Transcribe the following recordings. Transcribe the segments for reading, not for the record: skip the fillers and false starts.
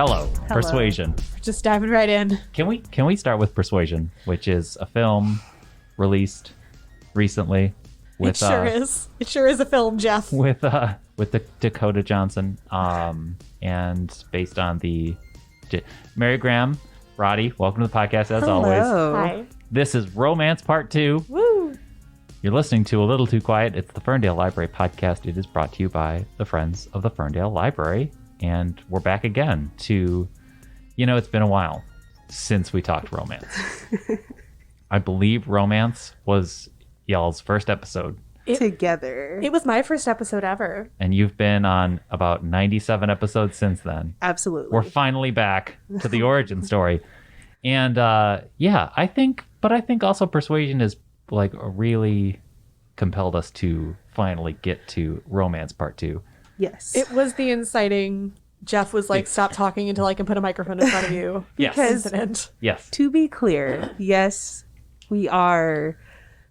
Hello. Persuasion. Just diving right in. Can we start with Persuasion, which is a film released recently with It sure is a film, Jeff. with Dakota Johnson, and based on the Mary Grahame, Rodi. Welcome to the podcast as always. Hi. This is Romance Part 2. Woo! You're listening to A Little Too Quiet. It's the Ferndale Library podcast. It is brought to you by the Friends of the Ferndale Library. And we're back again to, it's been a while since we talked romance. I believe romance was y'all's first episode. Together. It was my first episode ever. And you've been on about 97 episodes since then. Absolutely. We're finally back to the origin story. And I think also Persuasion is like really compelled us to finally get to Romance Part 2. Yes. It was the inciting, Jeff was like, stop talking until I can put a microphone in front of you. Yes. Incident. Yes. To be clear, yes, we are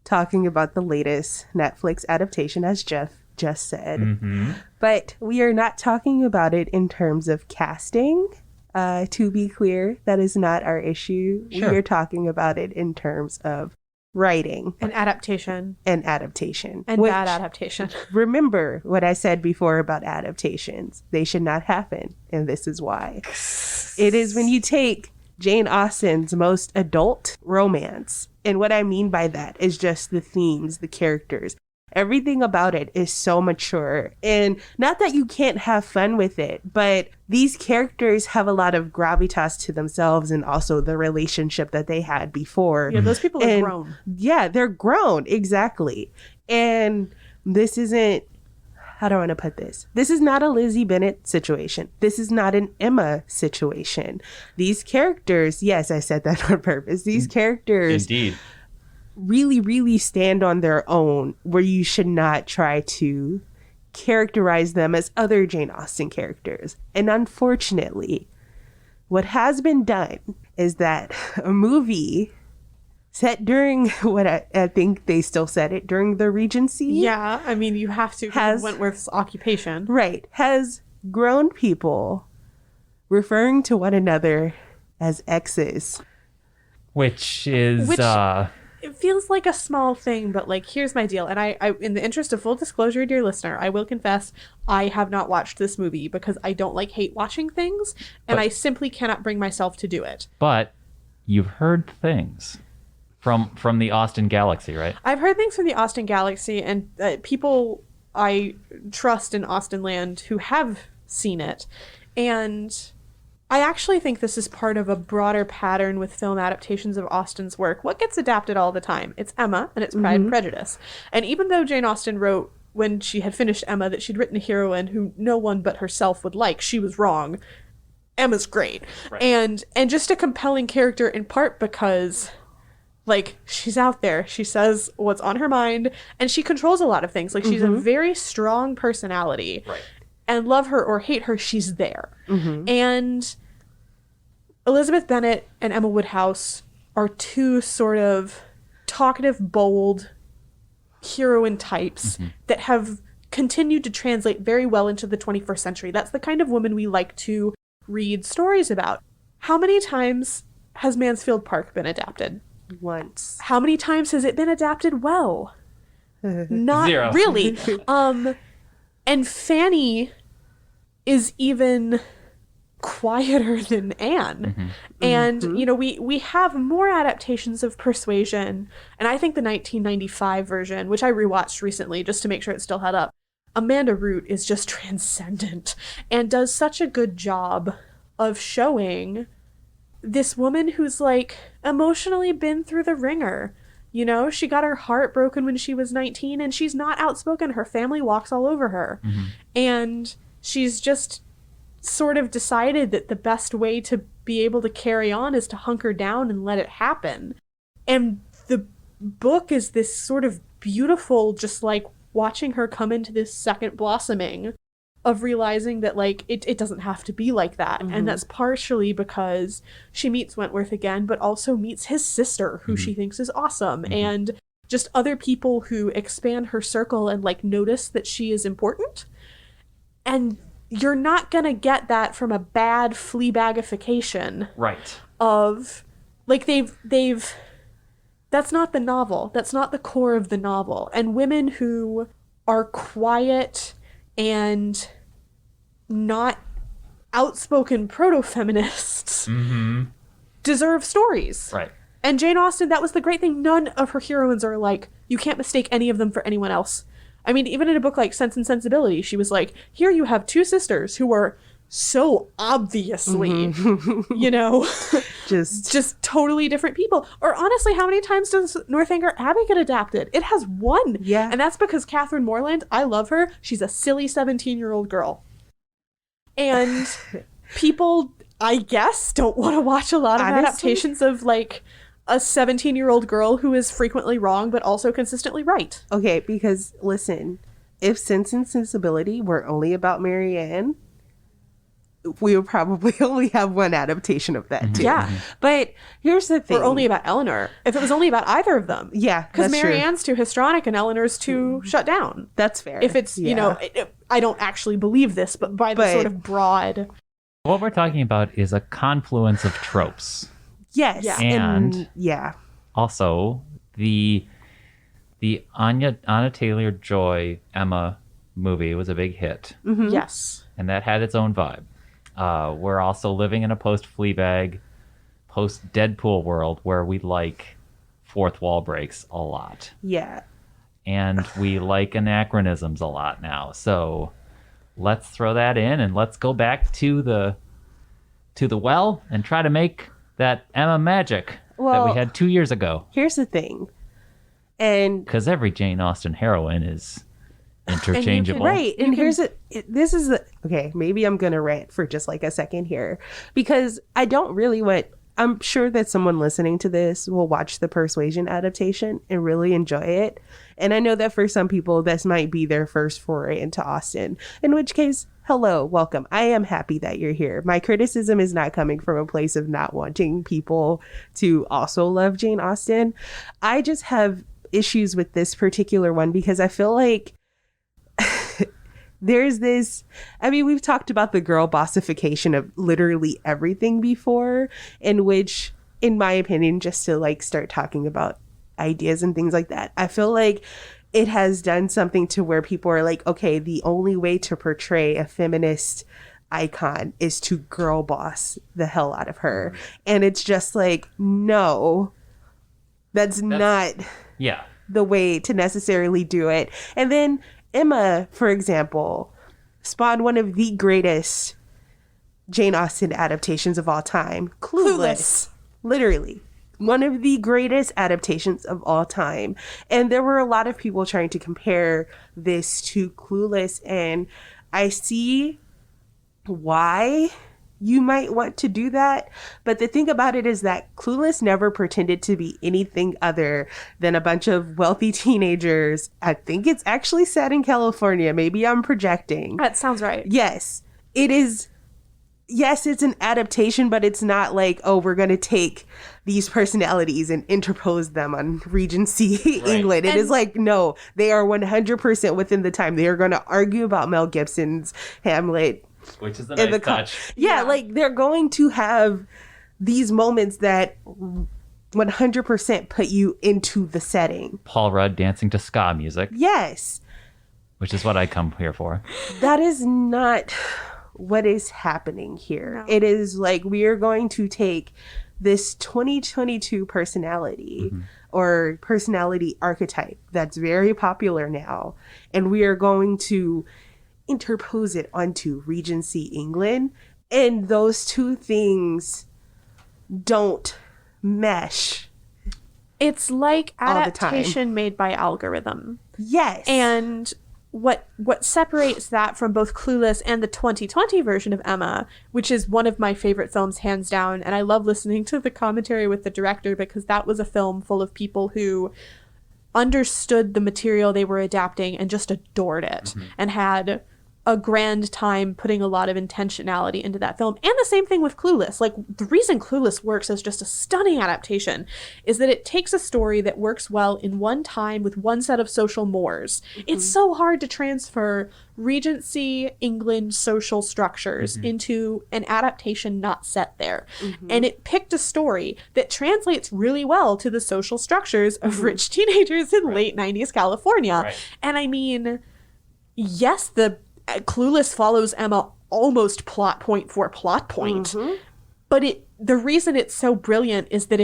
talking about the latest Netflix adaptation, as Jeff just said. Mm-hmm. But we are not talking about it in terms of casting. To be clear, that is not our issue. Sure. We are talking about it in terms of writing. An adaptation. And adaptation. And bad adaptation. Remember what I said before about adaptations. They should not happen. And this is why. It is when you take Jane Austen's most adult romance. And what I mean by that is just the themes, the characters. Everything about it is so mature. And not that you can't have fun with it, but these characters have a lot of gravitas to themselves and also the relationship that they had before. Yeah, those people are grown. Yeah, they're grown. Exactly. And this isn't, how do I want to put this? This is not a Lizzie Bennet situation. This is not an Emma situation. These characters, yes, I said that on purpose. These characters Indeed. really, really stand on their own, where you should not try to characterize them as other Jane Austen characters. And unfortunately, what has been done is that a movie set during what I think they still said it during the Regency. Yeah, I mean, you have to have Wentworth's occupation. Right. Has grown people referring to one another as exes. Which is... It feels like a small thing, but like, here's my deal. And I, in the interest of full disclosure, dear listener, I will confess I have not watched this movie because I don't hate watching things, and I simply cannot bring myself to do it. But you've heard things from the Austen Galaxy, right? I've heard things from the Austen Galaxy, and people I trust in Austen land who have seen it. And I actually think this is part of a broader pattern with film adaptations of Austen's work. What gets adapted all the time? It's Emma and it's Pride and Prejudice. And even though Jane Austen wrote, when she had finished Emma, that she'd written a heroine who no one but herself would like, she was wrong. Emma's great. Right. And just a compelling character, in part because, she's out there. She says what's on her mind, and she controls a lot of things. She's a very strong personality. Right. And love her or hate her, she's there. Mm-hmm. And Elizabeth Bennet and Emma Woodhouse are two sort of talkative, bold heroine types that have continued to translate very well into the 21st century. That's the kind of woman we like to read stories about. How many times has Mansfield Park been adapted? Once. How many times has it been adapted well? Not 0. really. And Fanny is even quieter than Anne. And, we have more adaptations of Persuasion. And I think the 1995 version, which I rewatched recently just to make sure it still held up, Amanda Root is just transcendent and does such a good job of showing this woman who's emotionally been through the ringer. She got her heart broken when she was 19, and she's not outspoken. Her family walks all over her. And she's just sort of decided that the best way to be able to carry on is to hunker down and let it happen. And the book is this sort of beautiful, just watching her come into this second blossoming of realizing that it doesn't have to be like that. And that's partially because she meets Wentworth again, but also meets his sister, who she thinks is awesome, and just other people who expand her circle and notice that she is important. And you're not gonna get that from a bad Flea Bag-ification. Right. Of, like, they've that's not the novel. That's not the core of the novel. And women who are quiet and not outspoken proto-feminists deserve stories. Right. And Jane Austen, that was the great thing. None of her heroines are like, you can't mistake any of them for anyone else. I mean, even in a book like Sense and Sensibility, she was like, here you have two sisters who are so obviously, you know, just totally different people. Or honestly, how many times does Northanger Abbey get adapted? It has one. Yeah. And that's because Catherine Morland, I love her. She's a silly 17-year-old girl. And people, I guess, don't want to watch a lot of adaptations of, like, a 17-year-old girl who is frequently wrong but also consistently right. Okay, because listen, if Sense and Sensibility were only about Marianne, we would probably only have one adaptation of that too. Yeah. But here's the thing. Or only about Eleanor. If it was only about either of them. Yeah, because that's true. Marianne's too histrionic and Eleanor's too shut down. That's fair. If it's, you know, I don't actually believe this, but by the sort of broad. What we're talking about is a confluence of tropes. Yes. Yeah. And yeah. Also, the Anya Taylor-Joy Emma movie was a big hit. Yes. And that had its own vibe. We're also living in a post-Fleabag, post-Deadpool world where we like fourth wall breaks a lot. Yeah. And we like anachronisms a lot now. So let's throw that in and let's go back to the well and try to make that Emma magic that we had 2 years ago. Here's the thing. And because every Jane Austen heroine is interchangeable. Right. And this is the, okay, maybe I'm going to rant for just like a second here because I don't really I'm sure that someone listening to this will watch the Persuasion adaptation and really enjoy it. And I know that for some people, this might be their first foray into Austen, in which case, hello, welcome. I am happy that you're here. My criticism is not coming from a place of not wanting people to also love Jane Austen. I just have issues with this particular one because I feel like there's this, I mean, we've talked about the girl bossification of literally everything before, in which, in my opinion, just to like start talking about ideas and things like that, I feel like it has done something to where people are like, okay, the only way to portray a feminist icon is to girl boss the hell out of her. And it's just like, no, that's not the way to necessarily do it. And then Emma, for example, spawned one of the greatest Jane Austen adaptations of all time. Clueless. Literally. One of the greatest adaptations of all time. And there were a lot of people trying to compare this to Clueless. And I see why you might want to do that. But the thing about it is that Clueless never pretended to be anything other than a bunch of wealthy teenagers. I think it's actually set in California. Maybe I'm projecting. That sounds right. Yes, it is. Yes, it's an adaptation, but it's not like, oh, we're going to take these personalities and interpose them on Regency England. It is like, no, they are 100% within the time. They are going to argue about Mel Gibson's Hamlet. Which is a nice touch. Yeah, like they're going to have these moments that 100% put you into the setting. Paul Rudd dancing to ska music. Yes. Which is what I come here for. That is not what is happening here. No. It is like we are going to take this 2022 personality or personality archetype that's very popular now, and we are going to interpose it onto Regency England, and those two things don't mesh. It's like all the time. adaptation made by algorithm. Yes. And what separates that from both Clueless and the 2020 version of Emma, which is one of my favorite films hands down, and I love listening to the commentary with the director because that was a film full of people who understood the material they were adapting and just adored it and had a grand time putting a lot of intentionality into that film. And the same thing with Clueless. Like, the reason Clueless works as just a stunning adaptation is that it takes a story that works well in one time with one set of social mores. It's so hard to transfer Regency England social structures into an adaptation not set there. And it picked a story that translates really well to the social structures of rich teenagers in late 90s California. And I mean, yes, the Clueless follows Emma almost plot point for plot point, but the reason it's so brilliant is that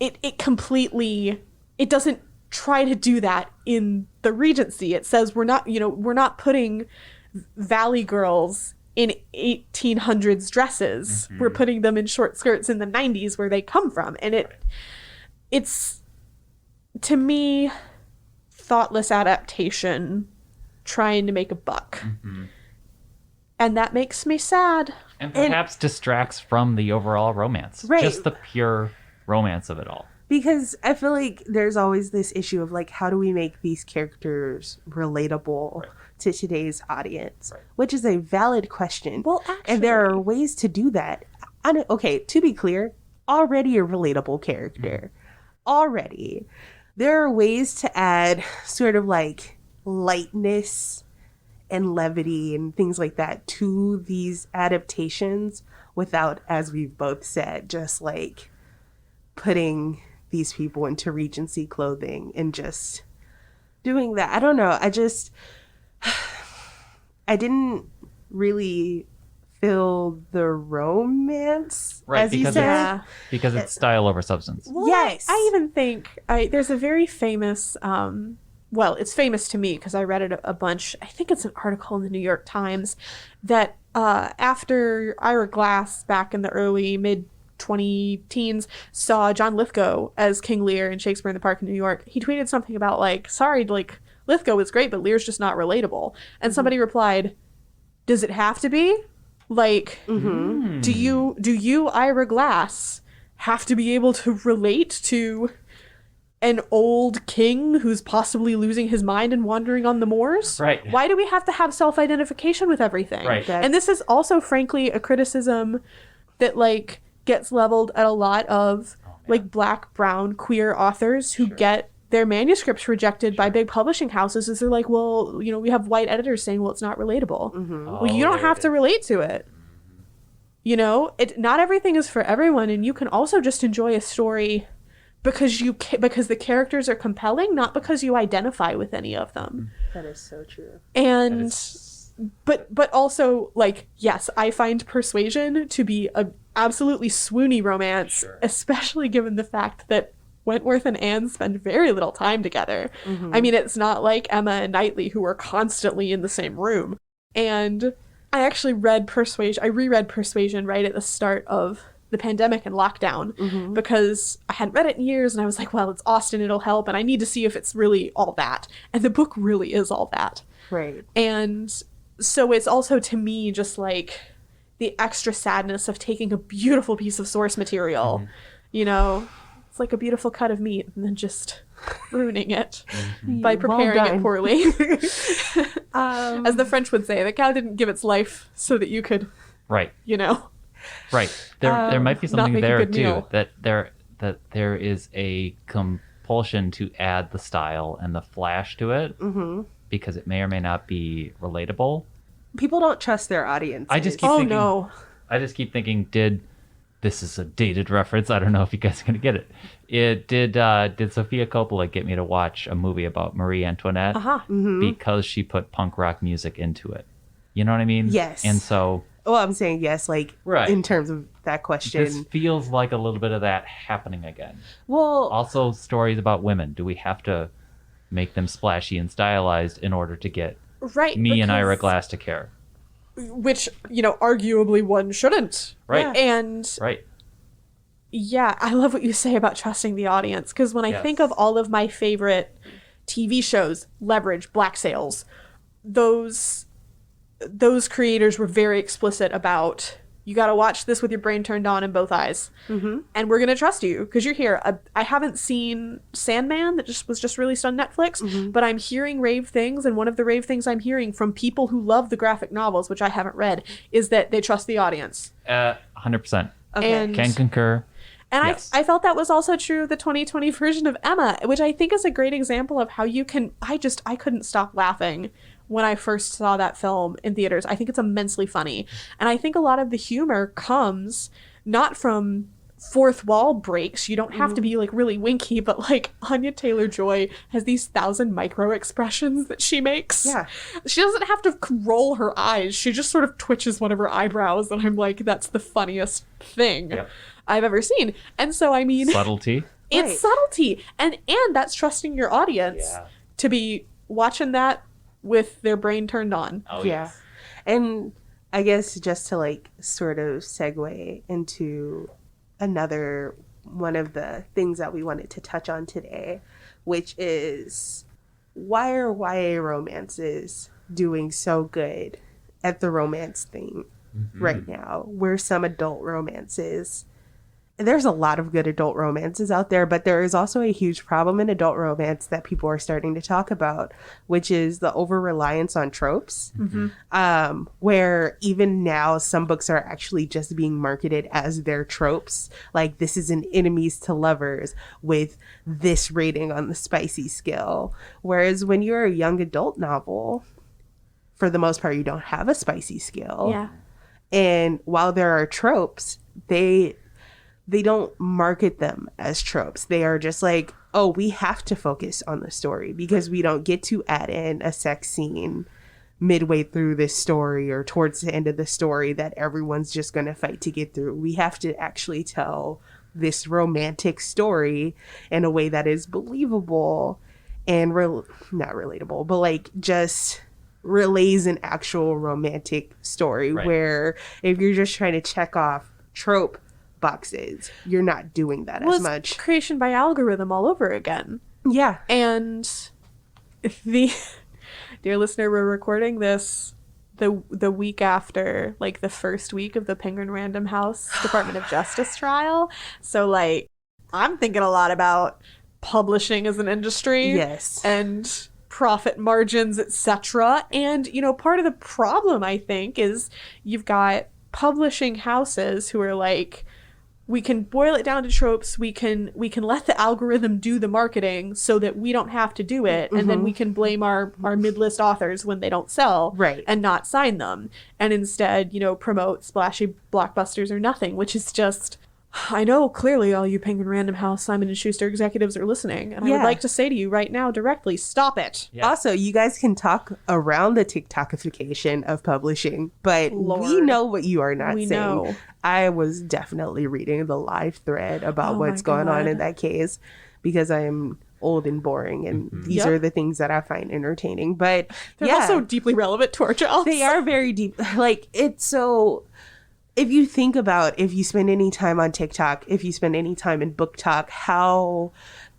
it completely, it doesn't try to do that in the Regency. It says we're not putting Valley girls in 1800s dresses. We're putting them in short skirts in the 90s where they come from. And it's, to me, thoughtless adaptation trying to make a buck. And that makes me sad. And perhaps distracts from the overall romance. Right. Just the pure romance of it all. Because I feel like there's always this issue of like, how do we make these characters relatable to today's audience? Which is a valid question. Well, actually, and there are ways to do that. Okay, to be clear, already a relatable character. Already. There are ways to add sort of like lightness and levity and things like that to these adaptations without, as we've both said, just like putting these people into Regency clothing and just doing that. I don't know. I didn't really feel the romance, as you said. Because it's style over substance. Well, yes. I even think there's a very famous, well, it's famous to me because I read it a bunch. I think it's an article in the New York Times that after Ira Glass back in the early mid-20-teens saw John Lithgow as King Lear in Shakespeare in the Park in New York, he tweeted something about like, sorry, like Lithgow is great, but Lear's just not relatable. And somebody replied, does it have to be? Like, do you, Ira Glass, have to be able to relate to an old king who's possibly losing his mind and wandering on the moors? Right. Why do we have to have self-identification with everything? Right. And this is also, frankly, a criticism that, like, gets leveled at a lot of, like, Black, brown, queer authors who get their manuscripts rejected by big publishing houses. Is they're like, well, you know, we have white editors saying, well, it's not relatable. Well, you don't have to relate to it. You know, not everything is for everyone, and you can also just enjoy a story because the characters are compelling, not because you identify with any of them. That is so true. And but also, like, yes, I find Persuasion to be a absolutely swoony romance, especially given the fact that Wentworth and Anne spend very little time together. I mean, it's not like Emma and Knightley, who are constantly in the same room. And I actually reread Persuasion right at the start of the pandemic and lockdown because I hadn't read it in years, and I was like, well, it's Austen, it'll help, and I need to see if it's really all that. And the book really is all that. Right. And so it's also, to me, just like the extra sadness of taking a beautiful piece of source material, you know, it's like a beautiful cut of meat and then just ruining it by preparing it poorly. As the French would say, the cow didn't give its life so that you could, you know. Right. There might be something there too, meal. that there is a compulsion to add the style and the flash to it because it may or may not be relatable. People don't trust their audience. I just keep thinking, this is a dated reference. I don't know if you guys are going to get it. Did Sophia Coppola get me to watch a movie about Marie Antoinette because she put punk rock music into it? You know what I mean? Yes. And so... Well, I'm saying yes, like, in terms of that question. This feels like a little bit of that happening again. Well... Also, stories about women. Do we have to make them splashy and stylized in order to get me and Ira Glass to care? Which, you know, arguably one shouldn't. Right. And... Yeah, I love what you say about trusting the audience, because when I think of all of my favorite TV shows, Leverage, Black Sails, those creators were very explicit about You got to watch this with your brain turned on and both eyes. Mm-hmm. And we're going to trust you because you're here. I haven't seen Sandman that was just released on Netflix, but I'm hearing rave things. And one of the rave things I'm hearing from people who love the graphic novels, which I haven't read, is that they trust the audience. 100%. Okay. And can concur. And yes. I felt that was also true of the 2020 version of Emma, which I think is a great example of how you can... I couldn't stop laughing when I first saw that film in theaters. I think it's immensely funny. And I think a lot of the humor comes not from fourth wall breaks. You don't have to be like really winky, but like Anya Taylor-Joy has these 1,000 micro expressions that she makes. Yeah. She doesn't have to roll her eyes. She just sort of twitches one of her eyebrows. And I'm like, that's the funniest thing I've ever seen. And so, I mean... Subtlety. It's subtlety. And that's trusting your audience to be watching that with their brain turned on. Oh, yeah. And I guess just to like sort of segue into another one of the things that we wanted to touch on today, which is why are YA romances doing so good at the romance thing right now, where some adult romances... There's a lot of good adult romances out there, but there is also a huge problem in adult romance that people are starting to talk about, which is the over-reliance on tropes, where even now some books are actually just being marketed as their tropes. Like, this is an enemies to lovers with this rating on the spicy scale. Whereas when you're a young adult novel, for the most part, you don't have a spicy scale. Yeah. And while there are tropes, they don't market them as tropes. They are just like, oh, we have to focus on the story because we don't get to add in a sex scene midway through this story or towards the end of the story that everyone's just going to fight to get through. We have to actually tell this romantic story in a way that is believable and not relatable, but like just relays an actual romantic story where if you're just trying to check off trope boxes, you're not doing that as much. It's creation by algorithm all over again. Yeah. And the dear listener, we're recording this the week after, like, the first week of the Penguin Random House Department of Justice trial. So, like, I'm thinking a lot about publishing as an industry. Yes. And profit margins, etc. And, you know, part of the problem, I think, is you've got publishing houses who are like, we can boil it down to tropes. We can let the algorithm do the marketing so that we don't have to do it. And then we can blame our mid-list authors when they don't sell and not sign them. And instead, you know, promote splashy blockbusters or nothing, which is just... I know clearly all you Penguin Random House Simon & Schuster executives are listening. And I would like to say to you right now directly, stop it. Yeah. Also, you guys can talk around the TikTokification of publishing, but we know what you are not saying. Know. I was definitely reading the live thread about what's going on in that case because I am old and boring, and these are the things that I find entertaining. But they're also deeply relevant to our jobs. They are very deep. Like, it's so... If you think about, if you spend any time on TikTok, if you spend any time in book talk, how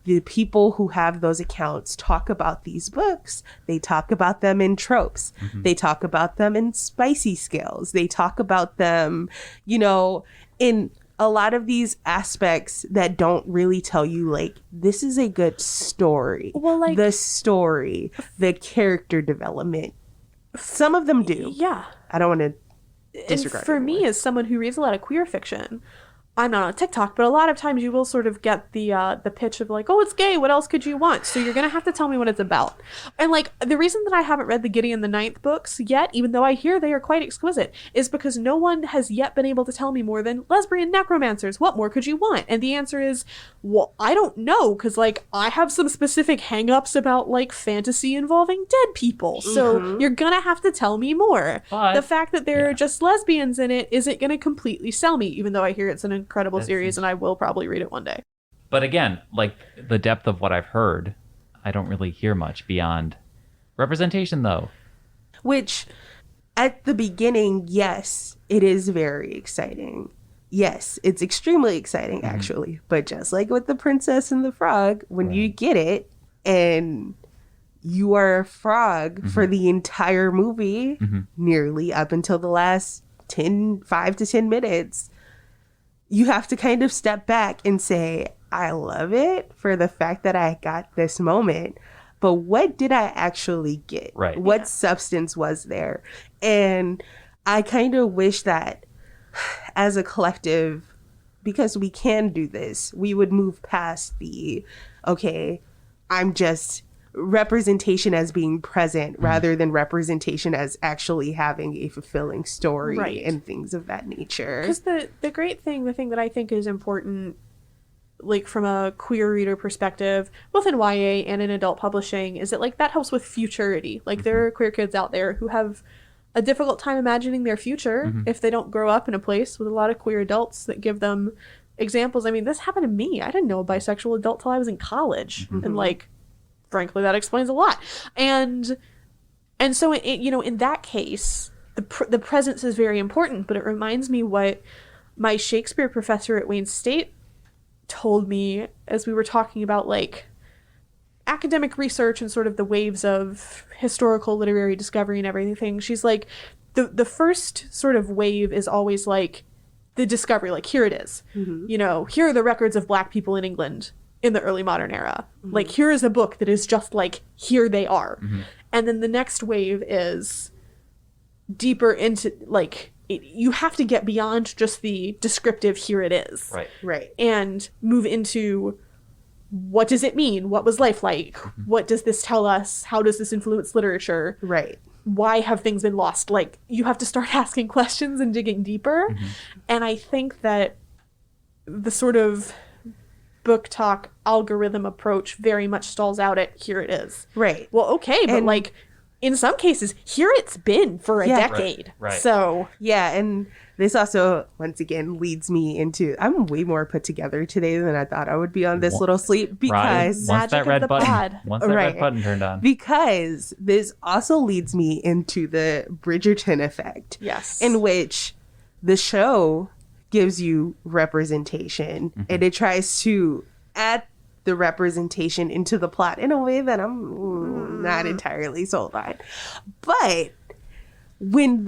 the people who have those accounts talk about these books, they talk about them in tropes. They talk about them in spicy scales. They talk about them, you know, in a lot of these aspects that don't really tell you, like, this is a good story. Well, like... The story, the character development. Some of them do. Yeah. I don't want to... And for me, as someone who reads a lot of queer fiction, I'm not on TikTok, but a lot of times you will sort of get the pitch of like, oh, it's gay, what else could you want? So you're going to have to tell me what it's about. And like, the reason that I haven't read the Gideon the Ninth books yet, even though I hear they are quite exquisite, is because no one has yet been able to tell me more than lesbian necromancers. What more could you want? And the answer is, well, I don't know, because like, I have some specific hang-ups about like fantasy involving dead people. So you're going to have to tell me more. But the fact that there are just lesbians in it isn't going to completely sell me, even though I hear it's an incredible series and I will probably read it one day. But again, like, the depth of what I've heard, I don't really hear much beyond representation, though. Which, at the beginning, yes, it is very exciting. Yes, it's extremely exciting, actually. But just like with The Princess and the Frog, when you get it and you are a frog for the entire movie, nearly up until the last 5 to 10 minutes, you have to kind of step back and say, I love it for the fact that I got this moment, but what did I actually get? Right. What substance was there? And I kind of wish that as a collective, because we can do this, we would move past the, okay, I'm just representation as being present rather than representation as actually having a fulfilling story and things of that nature. Because the great thing, the thing that I think is important, like from a queer reader perspective, both in YA and in adult publishing, is that like that helps with futurity. Like there are queer kids out there who have a difficult time imagining their future if they don't grow up in a place with a lot of queer adults that give them examples. I mean, this happened to me. I didn't know a bisexual adult till I was in college, and like, frankly, that explains a lot. And so in that case, the presence is very important. But it reminds me what my Shakespeare professor at Wayne State told me as we were talking about like academic research and sort of the waves of historical literary discovery and everything. She's like, the first sort of wave is always like the discovery, like here it is. You know, here are the records of Black people in England in the early modern era. Like here is a book that is just like, here they are. And then the next wave is deeper into like, you have to get beyond just the descriptive here it is. Right. And move into what does it mean? What was life like? What does this tell us? How does this influence literature? Right. Why have things been lost? Like, you have to start asking questions and digging deeper. And I think that the sort of book talk algorithm approach very much stalls out at here it is. Right. Well, okay, but like in some cases, here it's been for a decade. Right. So yeah, and this also once again leads me into, I'm way more put together today than I thought I would be on this little sleep, because once that red button Right. turned on. Because this also leads me into the Bridgerton effect. Yes. In which the show gives you representation and it tries to add the representation into the plot in a way that I'm not entirely sold on. But when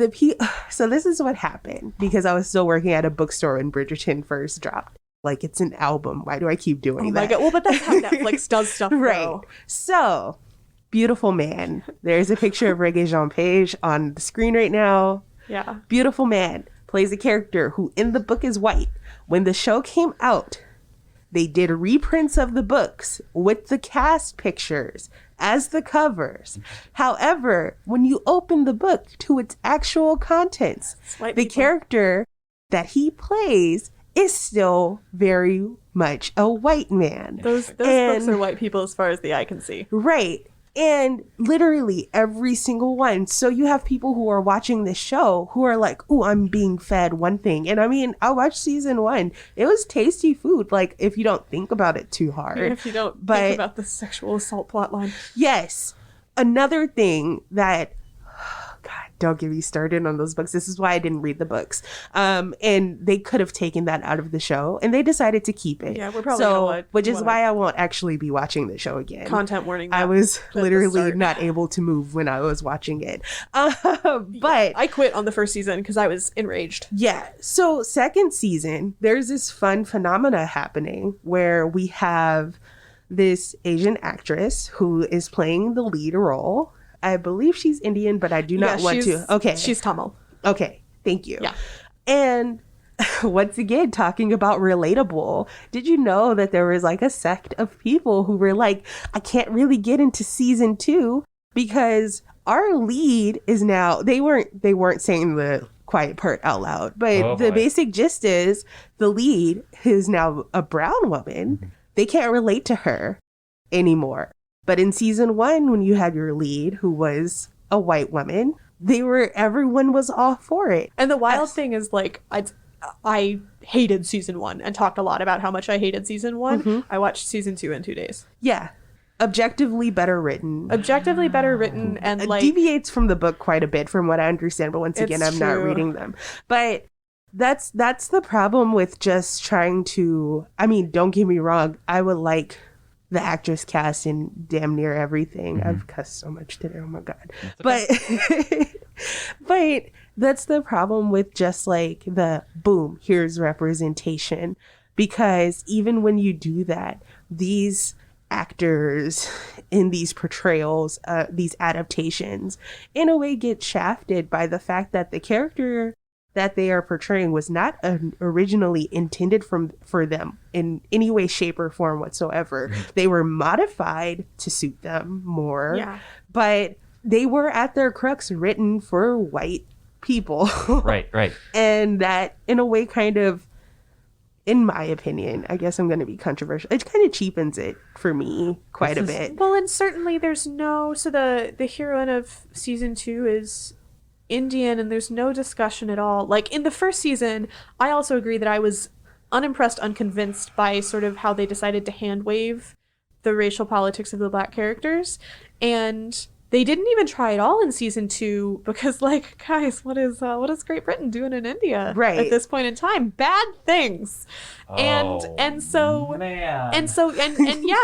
so this is what happened, because I was still working at a bookstore when Bridgerton first dropped. Like, it's an album. Why do I keep doing that? My God. Well, but that's how Netflix does stuff, Right. though. So, beautiful man. There's a picture of Regé-Jean Page on the screen right now. Yeah. Beautiful man plays a character who in the book is white. When the show came out, they did reprints of the books with the cast pictures as the covers. However, when you open the book to its actual contents, the character that he plays is still very much a white man. Those books are white people as far as the eye can see. Right. And literally every single one. So you have people who are watching this show who are like, oh, I'm being fed one thing. And I mean, I watched season 1. It was tasty food. Like, if you don't think about it too hard. If you don't think about the sexual assault plotline. Yes. Another thing that, God, don't get me started on those books. This is why I didn't read the books. And they could have taken that out of the show, and they decided to keep it. Yeah, we're probably which is why I won't actually be watching the show again. Content warning. I was literally not able to move when I was watching it. But I quit on the first season because I was enraged. Yeah. So second season, there's this fun phenomena happening where we have this Asian actress who is playing the lead role. I believe she's Indian, but I do not want to. Okay. She's Tamil. Okay. Thank you. Yeah. And once again, talking about relatable, did you know that there was like a sect of people who were like, I can't really get into season 2 because our lead is now, they weren't saying the quiet part out loud, but the basic gist is the lead is now a brown woman. They can't relate to her anymore. But in season 1, when you had your lead who was a white woman, everyone was all for it. And the wild thing is, like, I hated season 1 and talked a lot about how much I hated season 1. I watched season 2 in 2 days. Yeah. Objectively better written. And like deviates from the book quite a bit from what I understand, but once again, I'm not reading them. But that's the problem with just trying to, I mean, don't get me wrong, I would like the actress cast in damn near everything. I've cussed so much today, oh my God. But That's the problem with just like the boom, here's representation. Because even when you do that, these actors in these portrayals, these adaptations, in a way get shafted by the fact that the character that they are portraying was not originally intended for them in any way, shape, or form whatsoever. They were modified to suit them more, but they were at their crux written for white people. Right. And that, in a way, kind of, in my opinion, I guess I'm going to be controversial, it kind of cheapens it for me quite a bit. Well, and certainly there's no... So the heroine of season 2 is Indian, and there's no discussion at all. Like, in the first season, I also agree that I was unimpressed, unconvinced by sort of how they decided to hand-wave the racial politics of the Black characters. And they didn't even try at all in season 2 because, like, guys, what is Great Britain doing in India at this point in time? Bad things. And so yeah,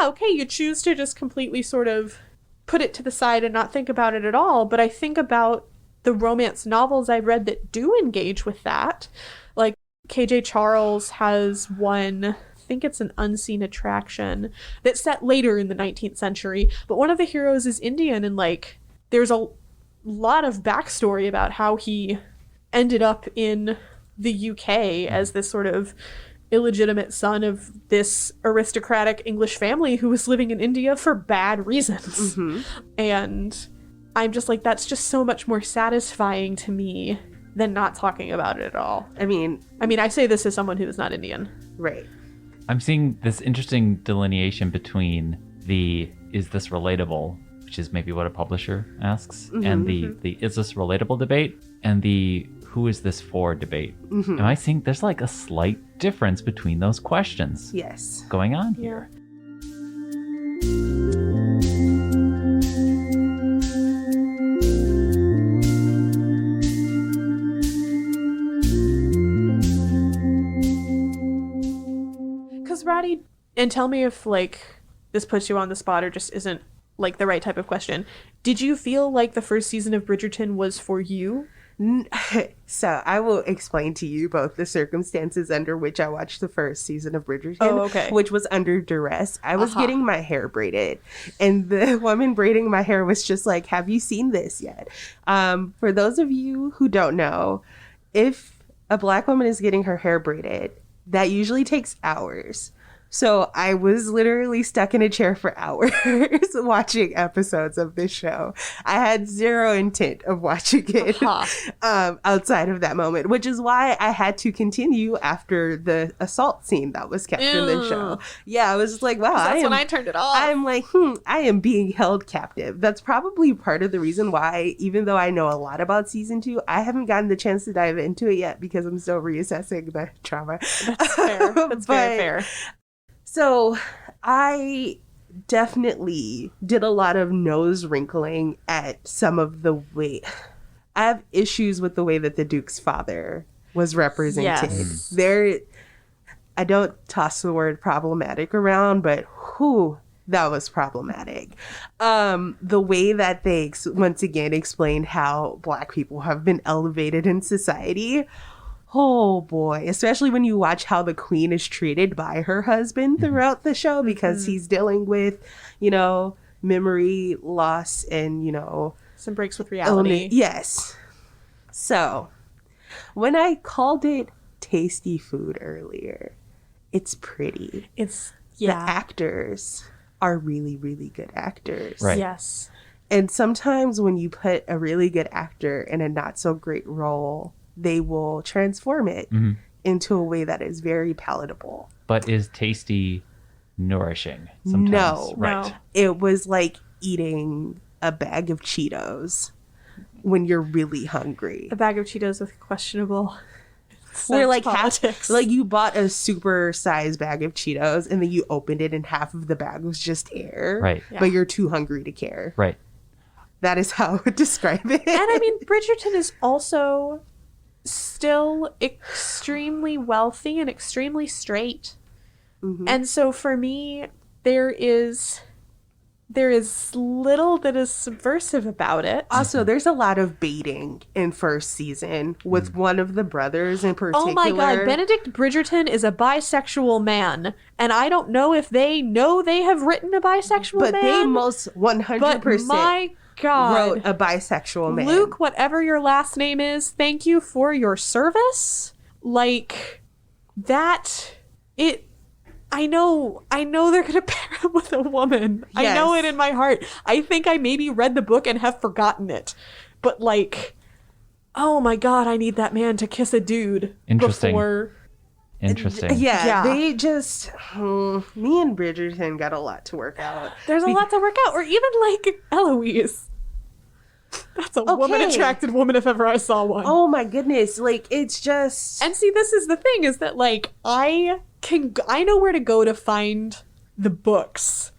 okay, you choose to just completely sort of put it to the side and not think about it at all. But I think about the romance novels I've read that do engage with that. Like, K.J. Charles has one, I think it's An Unseen Attraction, that's set later in the 19th century, but one of the heroes is Indian, and like there's a lot of backstory about how he ended up in the UK as this sort of illegitimate son of this aristocratic English family who was living in India for bad reasons. And I'm just like, that's just so much more satisfying to me than not talking about it at all. I mean, I say this as someone who is not Indian. Right. I'm seeing this interesting delineation between the is this relatable, which is maybe what a publisher asks, and the is this relatable debate, and the who is this for debate. Am I seeing there's like a slight difference between those questions? Yes. Going on here. Rodi, and tell me if like this puts you on the spot or just isn't like the right type of question. Did you feel like the first season of Bridgerton was for you? So I will explain to you both the circumstances under which I watched the first season of Bridgerton, which was under duress. I was getting my hair braided, and the woman braiding my hair was just like, have you seen this yet? For those of you who don't know, if a Black woman is getting her hair braided, that usually takes hours. So I was literally stuck in a chair for hours watching episodes of this show. I had zero intent of watching it outside of that moment, which is why I had to continue after the assault scene that was kept in the show. Yeah, I was just like, wow. That's when I turned it off. I'm like, I am being held captive. That's probably part of the reason why, even though I know a lot about season 2, I haven't gotten the chance to dive into it yet because I'm still reassessing the trauma. That's fair. That's very fair. So I definitely did a lot of nose wrinkling at some of the way. I have issues with the way that the Duke's father was represented. Yes. I don't toss the word problematic around, but that was problematic. The way that they once again explained how Black people have been elevated in society. Oh boy, especially when you watch how the queen is treated by her husband throughout the show, because he's dealing with, memory loss and, some breaks with reality. Yes. So when I called it tasty food earlier, it's pretty. The actors are really, really good actors. Right. Yes. And sometimes when you put a really good actor in a not so great role, they will transform it into a way that is very palatable. But is tasty nourishing sometimes? No. Right. No. It was like eating a bag of Cheetos when you're really hungry. A bag of Cheetos with questionable Where like politics. like you bought a super sized bag of Cheetos and then you opened it and half of the bag was just air. Right. But you're too hungry to care. Right. That is how I would describe it. And I mean, Bridgerton is also still extremely wealthy and extremely straight. And so for me, there is there is little that is subversive about it. Also, there's a lot of baiting in first season with one of the brothers in particular. Oh my god, Benedict Bridgerton is a bisexual man, and I don't know if they know they have written a bisexual man. But they most 100% But my god, wrote a bisexual man. Luke, whatever your last name is, thank you for your service. Like, that, I know they're gonna pair him with a woman. Yes. I know it in my heart. I think I maybe read the book and have forgotten it. But like, oh my god, I need that man to kiss a dude Interesting. before. Interesting. Yeah, they just... me and Bridgerton got a lot to work out. There's a lot to work out. Or even like Eloise. That's a woman-attracted woman if ever I saw one. Oh my goodness. Like, it's just... And see, this is the thing, is that like, I know where to go to find the books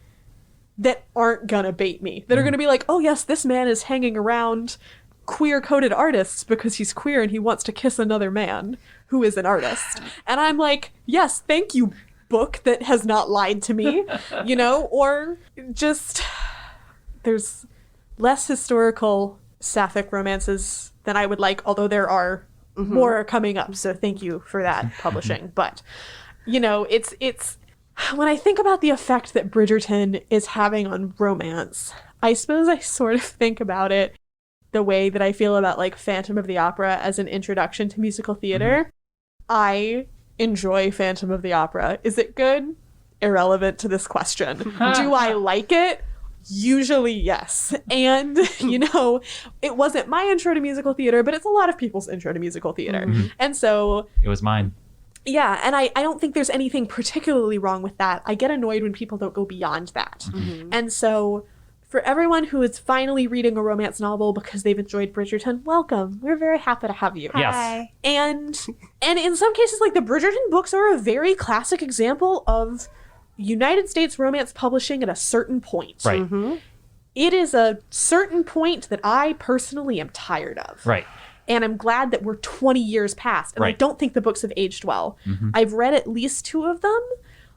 that aren't gonna bait me. That are gonna be like, oh yes, this man is hanging around queer-coded artists because he's queer and he wants to kiss another man who is an artist. And I'm like, yes, thank you, book that has not lied to me, you know? Or just, there's less historical sapphic romances than I would like, although there are more coming up, so thank you for that, publishing. But, you know, it's when I think about the effect that Bridgerton is having on romance, I suppose I sort of think about it the way that I feel about like Phantom of the Opera as an introduction to musical theater. I enjoy Phantom of the Opera. Is it good? Irrelevant to this question. Do I like it? Usually yes. And, you know, it wasn't my intro to musical theater, but it's a lot of people's intro to musical theater. And so... It was mine. Yeah, and I don't think there's anything particularly wrong with that. I get annoyed when people don't go beyond that. And so... For everyone who is finally reading a romance novel because they've enjoyed Bridgerton, welcome. We're very happy to have you. Yes. Hi. And in some cases, like the Bridgerton books are a very classic example of United States romance publishing at a certain point. Right. It is a certain point that I personally am tired of. Right. And I'm glad that we're 20 years past. And I Right. don't think the books have aged well. I've read at least 2 of them.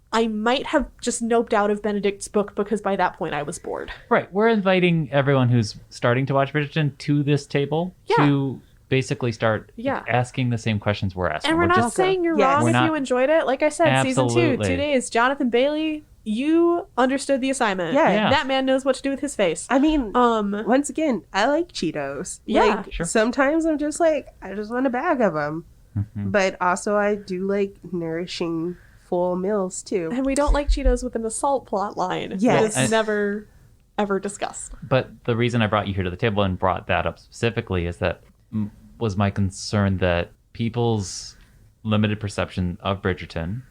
I might have just noped out of Benedict's book because by that point I was bored. Right. We're inviting everyone who's starting to watch Bridgerton to this table to basically start asking the same questions we're asking. And we're not just saying you're Yes. wrong We're if not- you enjoyed it. Like I said, season 2, Absolutely. 2 days. Jonathan Bailey, you understood the assignment. Yeah. That man knows what to do with his face. I mean, once again, I like Cheetos. Yeah. Like, Sure. sometimes I'm just like, I just want a bag of them. But also I do like nourishing full meals too. And we don't like Cheetos with an assault plot line. Yes. That is never, ever discussed. But the reason I brought you here to the table and brought that up specifically is that was my concern that people's limited perception of Bridgerton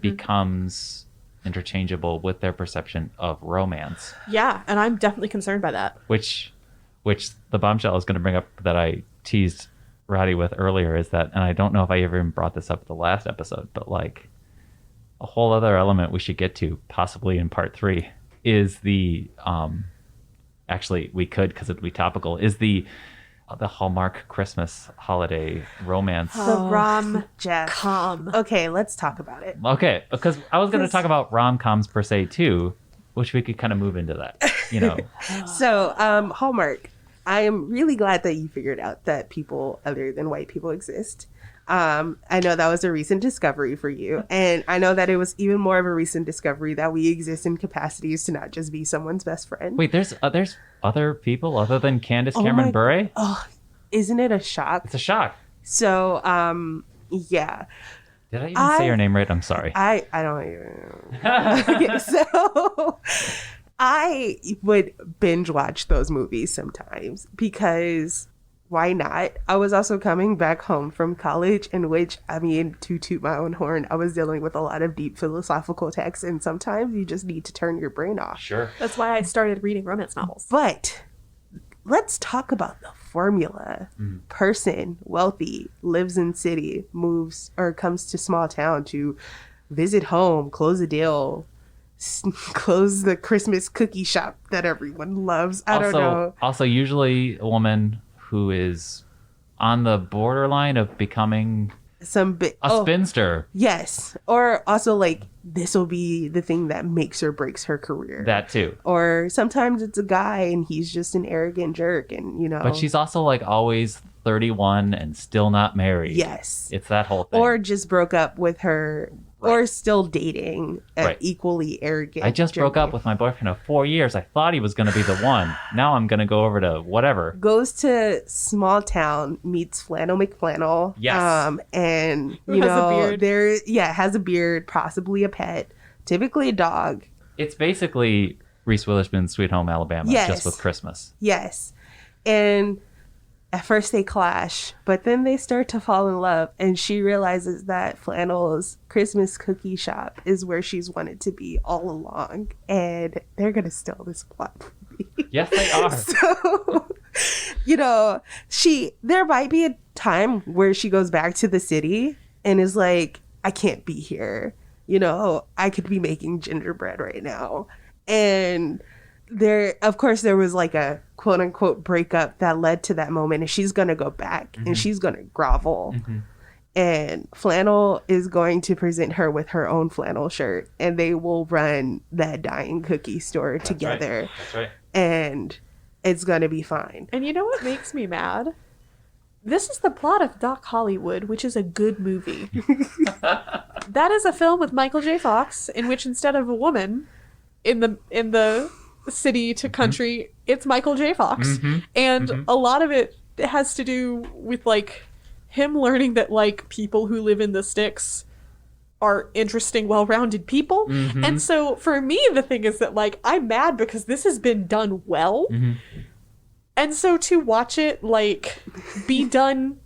becomes interchangeable with their perception of romance, Yeah, and I'm definitely concerned by that. which the bombshell is going to bring up that I teased Rodi with earlier is that, and I don't know if I ever even brought this up at the last episode, but like a whole other element we should get to possibly in part 3 is the actually we could because it'd be topical is the Hallmark Christmas holiday romance. The rom Jeff. com. Okay, let's talk about it. Okay, because I was going to talk about rom-coms per se too, which we could kind of move into that, you know. So, Hallmark, I am really glad that you figured out that people other than white people exist. I know that was a recent discovery for you, and I know that it was even more of a recent discovery that we exist in capacities to not just be someone's best friend. Wait, there's other people other than Candace Cameron Bure? Oh, isn't it a shock? It's a shock. So, yeah. Did I even say your name right? I'm sorry. I don't even know. Okay, so I would binge watch those movies sometimes because why not? I was also coming back home from college in which, I mean, to toot my own horn, I was dealing with a lot of deep philosophical texts, and sometimes you just need to turn your brain off. Sure. That's why I started reading romance novels. But let's talk about the formula. Person, wealthy, lives in city, moves or comes to small town to visit home, close a deal, close the Christmas cookie shop that everyone loves. I don't know. Also, usually a woman who is on the borderline of becoming spinster. Yes. Or also like this will be the thing that makes or breaks her career. That too. Or sometimes it's a guy and he's just an arrogant jerk and But she's also like always 31 and still not married. Yes. It's that whole thing. Or just broke up with her. Right. Or still dating an equally arrogant. I just broke up with my boyfriend of 4 years. I thought he was going to be the one. Now I'm going to go over to whatever. Goes to small town, meets Flannel McFlannel. Yes. And, Who has a beard. has a beard, possibly a pet, typically a dog. It's basically Reese Witherspoon's Sweet Home Alabama, just with Christmas. Yes. And at first they clash, but then they start to fall in love, and she realizes that Flannel's Christmas cookie shop is where she's wanted to be all along, and they're going to steal this plot from me. Yes, they are. So, there might be a time where she goes back to the city and is like, I can't be here. I could be making gingerbread right now. And there was like a quote unquote breakup that led to that moment, and she's gonna go back and she's gonna grovel, and Flannel is going to present her with her own flannel shirt, and they will run that dying cookie store together. That's right. And it's gonna be fine. And you know what makes me mad? This is the plot of Doc Hollywood, which is a good movie. That is a film with Michael J. Fox, in which instead of a woman in the city to country, it's Michael J. Fox. And a lot of it has to do with like him learning that like people who live in the sticks are interesting, well-rounded people. And so for me, the thing is that like I'm mad because this has been done well. And so to watch it like be done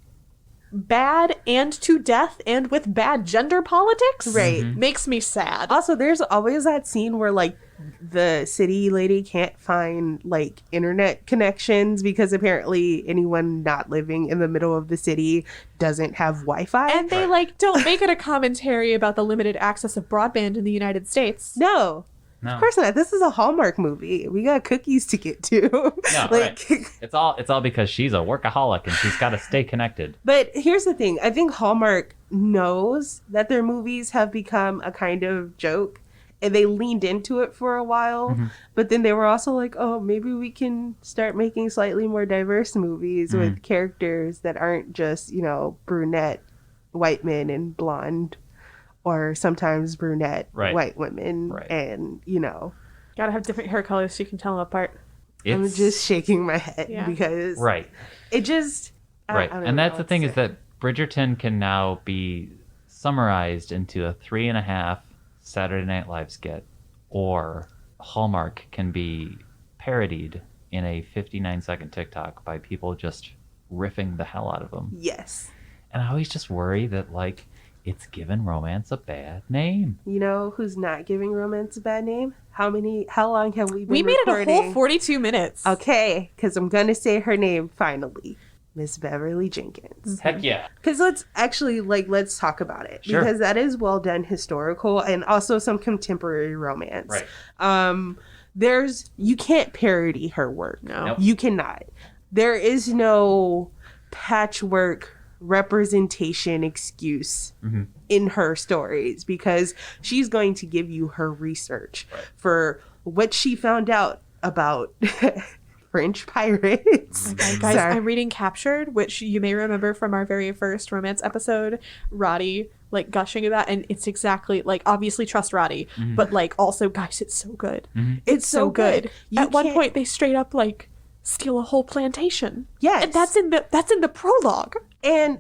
bad and to death and with bad gender politics makes me sad. Also, there's always that scene where like the city lady can't find like internet connections because apparently anyone not living in the middle of the city doesn't have Wi-Fi. And they like don't make it a commentary about the limited access of broadband in the United States. No. Of course not. This is a Hallmark movie. We got cookies to get to. No, right. It's all because she's a workaholic and she's got to stay connected. But here's the thing. I think Hallmark knows that their movies have become a kind of joke, and they leaned into it for a while. But then they were also like, oh, maybe we can start making slightly more diverse movies with characters that aren't just, brunette white men and blonde, or sometimes brunette white women, and gotta have different hair colors so you can tell them apart. I'm just shaking my head because it just I don't and know that's the thing is that Bridgerton can now be summarized into a 3.5 Saturday Night Live skit, or Hallmark can be parodied in a 59-second TikTok by people just riffing the hell out of them. Yes. And I always just worry that like it's given romance a bad name. You know who's not giving romance a bad name? How long have we been We made recording? it a whole 42 minutes. Okay, because I'm going to say her name finally. Miss Beverly Jenkins. Heck yeah. Because let's talk about it. Sure. Because that is well done historical and also some contemporary romance. Right. You can't parody her work. No. Nope. You cannot. There is no patchwork representation excuse in her stories, because she's going to give you her research for what she found out about French pirates. Okay, guys, I'm reading Captured, which you may remember from our very first romance episode, Rodi like gushing about, and it's exactly like, obviously trust Rodi, but like also, guys, it's so good. It's so good. At one point they straight up like steal a whole plantation. Yes. And that's in the prologue. And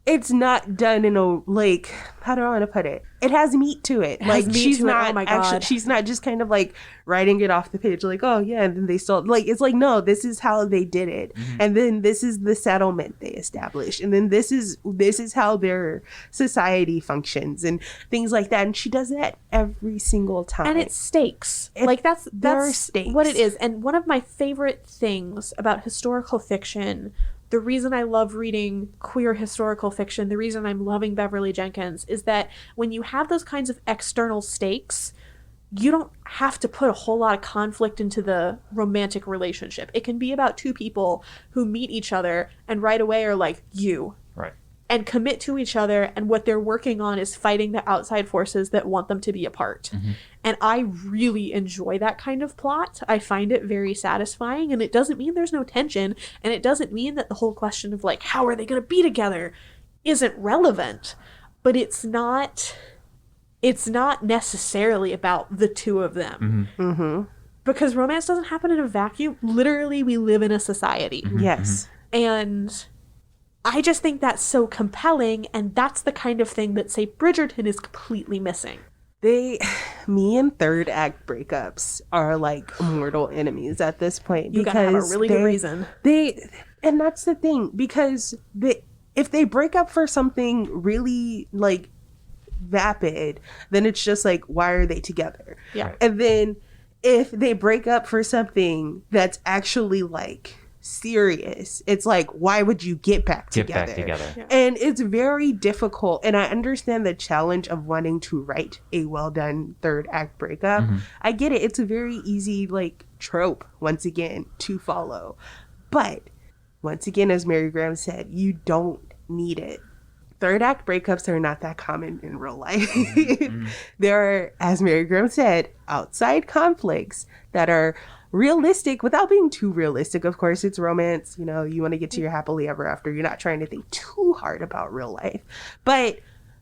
it's not done in a, like, how do I want to put it? It has meat to it. She's not oh my God. She's not just kind of like writing it off the page like, oh yeah, and then they still like, it's like, no, this is how they did it. And then this is the settlement they established. And then this is how their society functions and things like that. And she does that every single time. And it's stakes. That's stakes. what it is. And one of my favorite things about historical fiction, the reason I love reading queer historical fiction, the reason I'm loving Beverly Jenkins, is that when you have those kinds of external stakes, you don't have to put a whole lot of conflict into the romantic relationship. It can be about two people who meet each other and right away are like, you. Right. and commit to each other, and what they're working on is fighting the outside forces that want them to be apart. And I really enjoy that kind of plot. I find it very satisfying, and it doesn't mean there's no tension, and it doesn't mean that the whole question of like, how are they going to be together isn't relevant, but it's not necessarily about the two of them. Because romance doesn't happen in a vacuum. Literally, we live in a society. Yes. And I just think that's so compelling, and that's the kind of thing that, say, Bridgerton is completely missing. Me and third act breakups are like mortal enemies at this point. You gotta have a really good reason. And that's the thing, because if they break up for something really like vapid, then it's just like, why are they together? Yeah. And then if they break up for something that's actually like serious, it's like, why would you get back together? Yeah. And it's very difficult, and I understand the challenge of wanting to write a well done third act breakup. I get it. It's a very easy like trope once again to follow, but once again, as Mary Grahame said, you don't need it. Third act breakups are not that common in real life. There are, as Mary Grahame said, outside conflicts that are realistic without being too realistic. Of course, it's romance. You know, you want to get to your happily ever after. You're not trying to think too hard about real life. But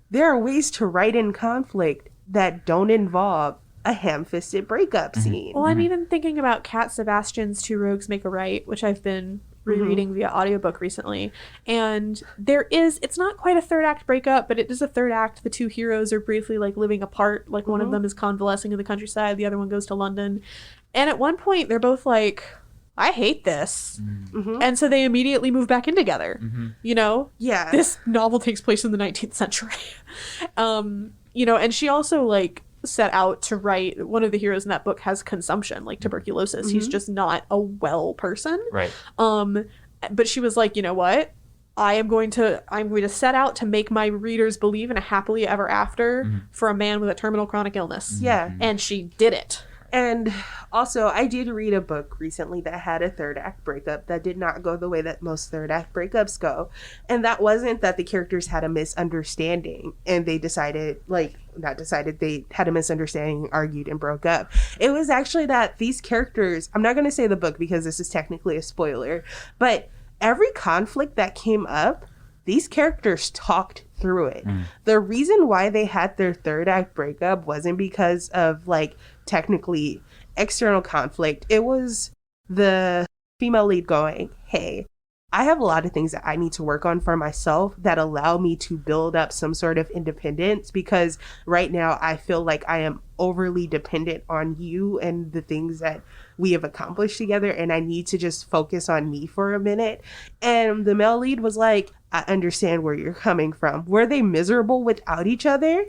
there are ways to write in conflict that don't involve a ham-fisted breakup scene. Well, I'm even thinking about Cat Sebastian's Two Rogues Make a Right, which I've been rereading via audiobook recently. And it's not quite a third act breakup, but it is a third act. The two heroes are briefly like living apart. Like one of them is convalescing in the countryside. The other one goes to London. And at one point they're both like, I hate this. And so they immediately move back in together. You know? Yeah. This novel takes place in the 19th century. You know, and she also like set out to write, one of the heroes in that book has consumption, like tuberculosis. He's just not a well person. Right. But she was like, you know what? I'm going to set out to make my readers believe in a happily ever after for a man with a terminal chronic illness. Yeah. And she did it. And also, I did read a book recently that had a third act breakup that did not go the way that most third act breakups go. And that wasn't that the characters had a misunderstanding and they decided, they had a misunderstanding, argued, and broke up. It was actually that these characters, I'm not going to say the book because this is technically a spoiler, but every conflict that came up, these characters talked through it. The reason why they had their third act breakup wasn't because of like technically external conflict. It was the female lead going, hey, I have a lot of things that I need to work on for myself that allow me to build up some sort of independence, because right now I feel like I am overly dependent on you and the things that we have accomplished together, and I need to just focus on me for a minute. And the male lead was like, I understand where you're coming from. Were they miserable without each other?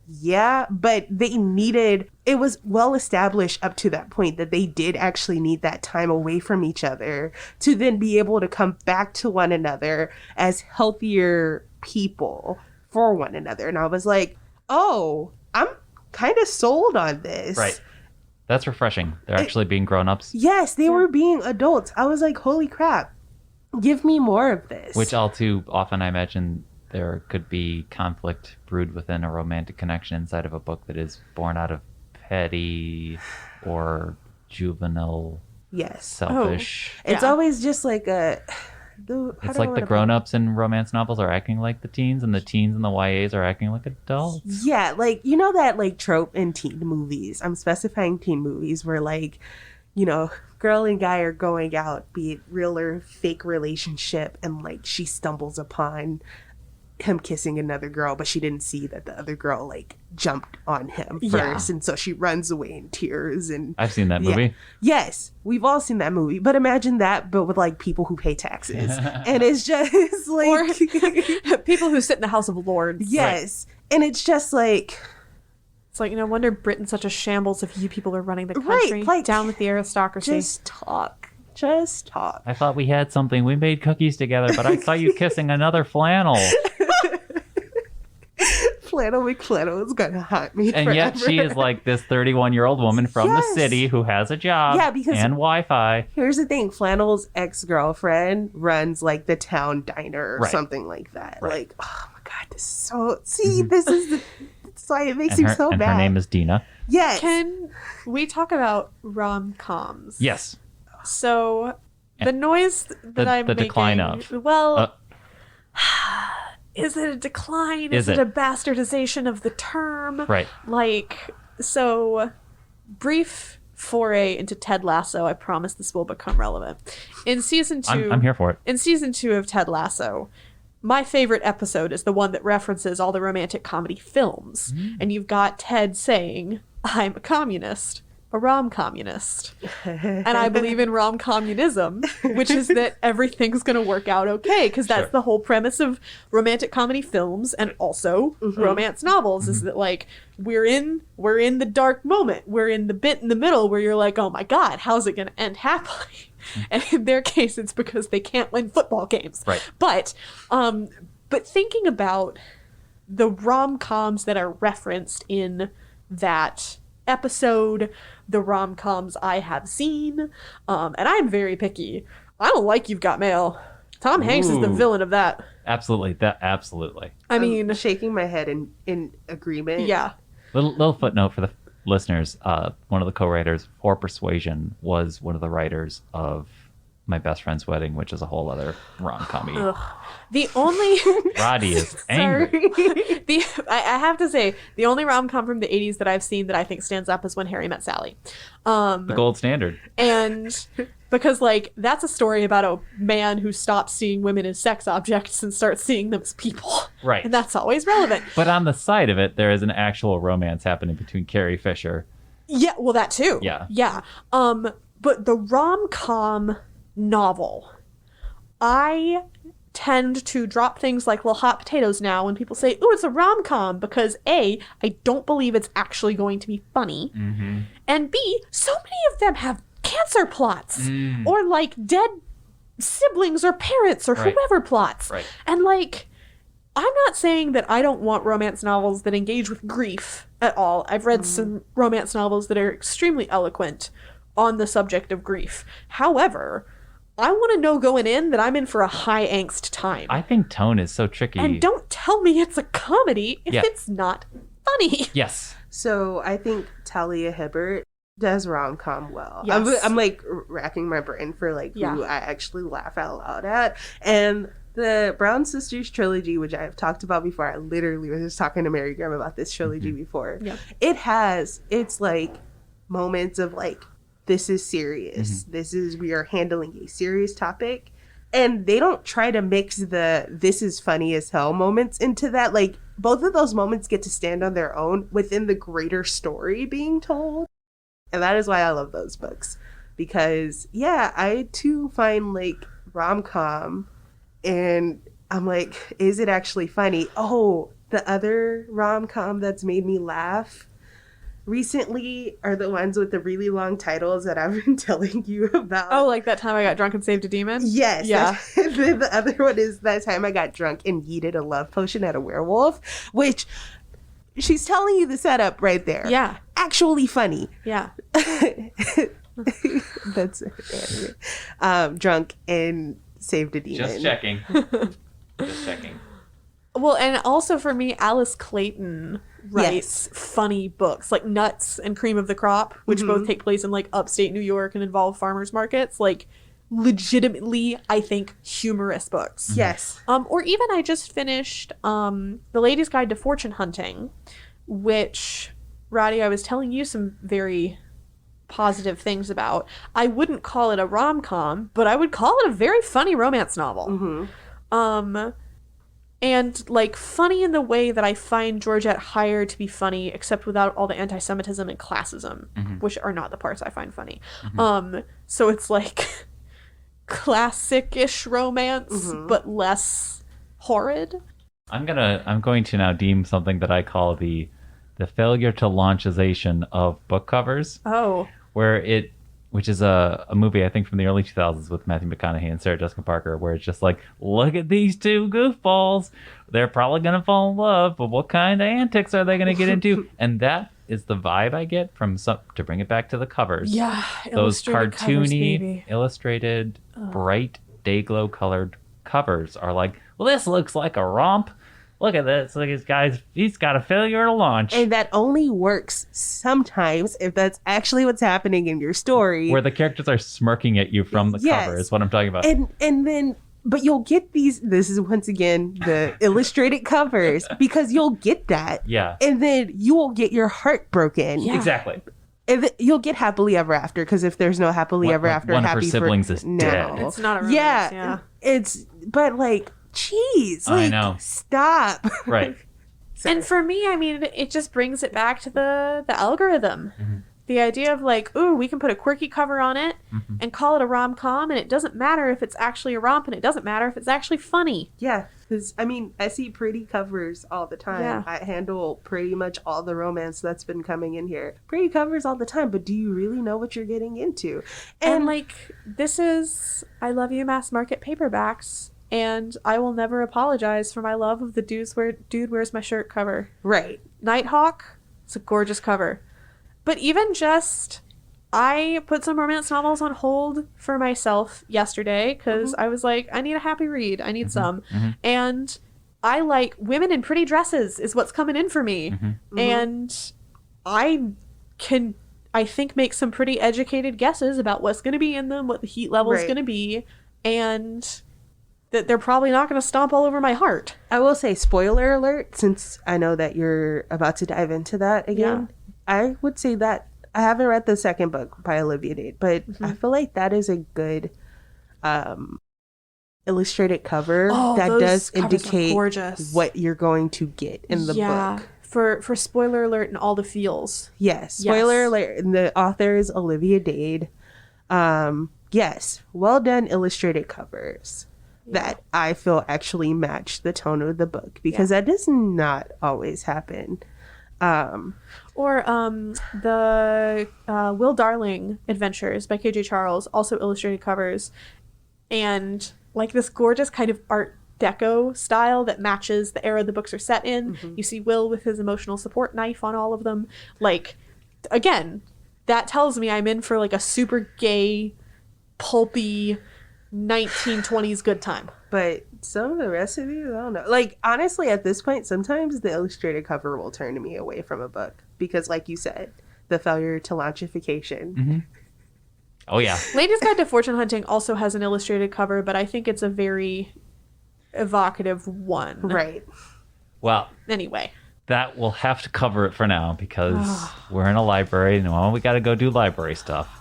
Yeah, but it was well established up to that point that they did actually need that time away from each other to then be able to come back to one another as healthier people for one another. And I was like, oh, I'm kind of sold on this. Right. That's refreshing. They're actually being grown-ups. Yes, they were being adults. I was like, holy crap, give me more of this. Which all too often, I imagine, there could be conflict brewed within a romantic connection inside of a book that is born out of petty or juvenile, selfish. It's always just like It's like the grown-ups in romance novels are acting like the teens, and the teens in the YAs are acting like adults. Yeah, like, you know that like trope in teen movies. I'm specifying teen movies where like, you know, girl and guy are going out, be it real or fake relationship, and like she stumbles upon him kissing another girl, but she didn't see that the other girl like jumped on him first, and so she runs away in tears. And I've seen that movie. Yes, we've all seen that movie, but imagine that but with like people who pay taxes. And it's just like, or people who sit in the House of Lords. Yes. Right. And it's just like, it's like, no wonder Britain's such a shambles if you people are running the country. Right, like, down with the aristocracy. Just talk. I thought we had something. We made cookies together, but I saw you kissing another flannel. Flannel McFlannel is gonna haunt me And forever. yet she is like this 31-year-old woman from the Yes. city who has a job because and Wi-Fi. here's the thing: Flannel's ex-girlfriend runs like the town diner or Right. something like that. Right. Like, oh my god, this is so. See, this is. That's why it makes And me so her mad. name is Dina. Yes. Can we talk about rom-coms? Yes. So the noise that I'm the making, decline of. Well, is it a decline? Is it it? a bastardization of the term? Right. Like, so brief foray into Ted Lasso. I promise this will become relevant. In season 2, I'm here for it. in season 2 of Ted Lasso, my favorite episode is the one that references all the romantic comedy films. And you've got Ted saying, I'm a communist, a rom-communist. And I believe in rom-communism, which is that everything's going to work out okay, because that's Sure. the whole premise of romantic comedy films and also romance novels, is that, like, we're in the dark moment. We're in the bit in the middle where you're like, oh my God, how's it going to end happily? And in their case, it's because they can't win football games. Right. But thinking about the rom-coms that are referenced in that episode, the rom-coms I have seen, and I'm very picky. I don't like You've Got Mail. Tom Hanks is the Ooh. villain of that. Absolutely. Absolutely. I mean, I'm shaking my head in agreement. yeah. Little footnote for the listeners. One of the co-writers for Persuasion was one of the writers of My Best Friend's Wedding, which is a whole other rom-com-y. The only Roddy is angry. I have to say, the only rom-com from the 80s that I've seen that I think stands up is When Harry Met Sally. The gold standard. And because, like, that's a story about a man who stops seeing women as sex objects and starts seeing them as people. Right. And that's always relevant. But on the side of it, there is an actual romance happening between Carrie Fisher. Yeah, well, that too. Yeah. Yeah. But the rom-com novel, I tend to drop things like little hot potatoes now when people say, "Ooh, it's a rom-com," because A, I don't believe it's actually going to be funny, and B, so many of them have cancer plots or like dead siblings or parents or Right. whoever plots. Right. And like, I'm not saying that I don't want romance novels that engage with grief at all. I've read some romance novels that are extremely eloquent on the subject of grief. However, I want to know going in that I'm in for a high angst time. I think tone is so tricky. And don't tell me it's a comedy if Yeah. it's not funny. Yes. So I think Talia Hibbert does rom-com well. Yes. I'm like racking my brain for like Yeah. who I actually laugh out loud at. And the Brown Sisters trilogy, which I've talked about before, I literally was just talking to Mary Graham about this trilogy before. Yeah. It's like moments of like, this is serious. We are handling a serious topic. And they don't try to mix the this is funny as hell moments into that. Like, both of those moments get to stand on their own within the greater story being told. And that is why I love those books. Because, yeah, I too find like rom-com and I'm like, is it actually funny? Oh, the other rom-com that's made me laugh recently are the ones with the really long titles that I've been telling you about. Oh, like that time I got drunk and saved a demon? Yes. Yeah. The other one is that time I got drunk and yeeted a love potion at a werewolf, which she's telling you the setup right there. Yeah. Actually funny. Yeah. That's drunk and saved a demon. Just checking. Just checking. Well, and also for me, Alice Clayton writes funny books like Nuts and Cream of the Crop, which both take place in like upstate New York and involve farmers markets. Like, legitimately, I think, humorous books. Yes. Or even I just finished The Lady's Guide to Fortune Hunting, which, Rodi, I was telling you some very positive things about. I wouldn't call it a rom-com, but I would call it a very funny romance novel. And like funny in the way that I find Georgette Heyer to be funny, except without all the anti-Semitism and classism, which are not the parts I find funny. So it's like classic-ish romance, but less horrid. I'm going to now deem something that I call the failure to launchization of book covers, Oh, where it which is a movie I think from the early 2000s with Matthew McConaughey and Sarah Jessica Parker, where it's just like, look at these two goofballs. They're probably going to fall in love, but what kind of antics are they going to get into? And that is the vibe I get from to bring it back to the covers. Yeah. Those illustrated covers, cartoony, baby. illustrated, bright, day-glow colored covers are like, well, this looks like a romp. Look at this. Look at this guy's, he's got a failure to launch. And that only works sometimes if that's actually what's happening in your story. Where the characters are smirking at you from the cover is what I'm talking about. And then, but you'll get this is once again the illustrated covers, because you'll get that. Yeah. And then you will get your heart broken. Yeah. Exactly. And you'll get happily ever after, because if there's no happily ever after, one of happy her siblings for is now. dead. It's not a romance, yeah. It's, but like, jeez, I like, know. stop. Right. And for me, I mean, it just brings it back to the algorithm. Mm-hmm. The idea of like, ooh, we can put a quirky cover on it and call it a rom-com, and it doesn't matter if it's actually a romp, and it doesn't matter if it's actually funny. Yeah, because I mean, I see pretty covers all the time. Yeah. I handle pretty much all the romance that's been coming in here. Pretty covers all the time, but do you really know what you're getting into? And like, this is I Love You mass market paperbacks, and I will never apologize for my love of the Dude Wears My Shirt cover. Right. Nighthawk, it's a gorgeous cover. But even just, I put some romance novels on hold for myself yesterday because I was like, I need a happy read. I need some. And I like women in pretty dresses is what's coming in for me. And I can, I think, make some pretty educated guesses about what's going to be in them, what the heat level is going to be, and that they're probably not going to stomp all over my heart. I will say, spoiler alert, since I know that you're about to dive into that again. Yeah. I would say that I haven't read the second book by Olivia Dade, but I feel like that is a good illustrated cover that those does covers are indicate gorgeous. what you're going to get in the book. For spoiler alert and all the feels. Yes, spoiler alert. And the author is Olivia Dade. Yes, well done illustrated covers that I feel actually match the tone of the book, because that does not always happen. Or the Will Darling Adventures by KJ Charles, also illustrated covers, and like this gorgeous kind of art deco style that matches the era the books are set in. You see Will with his emotional support knife on all of them. Like, again, that tells me I'm in for like a super gay, pulpy 1920s good time. But some of the rest of these, I don't know. Like, honestly, at this point, sometimes the illustrated cover will turn me away from a book. Because, like you said, the failure to launchification. Oh, yeah. Ladies Guide to Fortune Hunting also has an illustrated cover, but I think it's a very evocative one. Right. Well, Anyway. that will have to cover it for now, because we're in a library and we got to go do library stuff.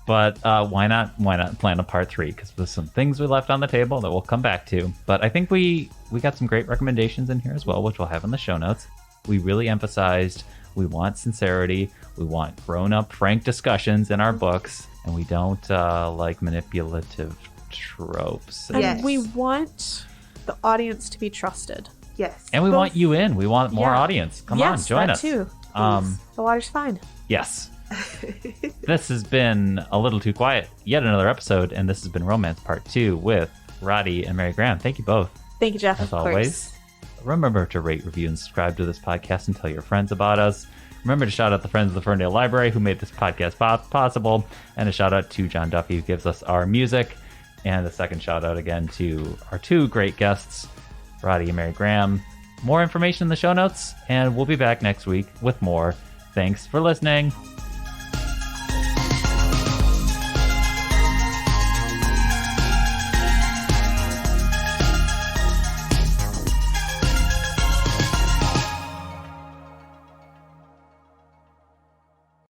But why not plan a part 3? Because there's some things we left on the table that we'll come back to. But I think we got some great recommendations in here as well, which we'll have in the show notes. We really emphasized we want sincerity. We want grown-up, frank discussions in our books. And we don't like manipulative tropes. And we want the audience to be trusted. Yes. And we want you in. We want more audience. Come on, join us. Yes, that too. The water's fine. Yes. This has been A Little Too Quiet, yet another episode, and this has been Romance Part 2 with Rodi and Mary Grahame. Thank you both. Thank you, Jeff. As always. Remember to rate, review, and subscribe to this podcast and tell your friends about us. Remember to shout out the friends of the Ferndale Library who made this podcast possible, and a shout out to John Duffy who gives us our music, and a second shout out again to our two great guests, Rodi and Mary Grahame. More information in the show notes, and we'll be back next week with more. Thanks for listening.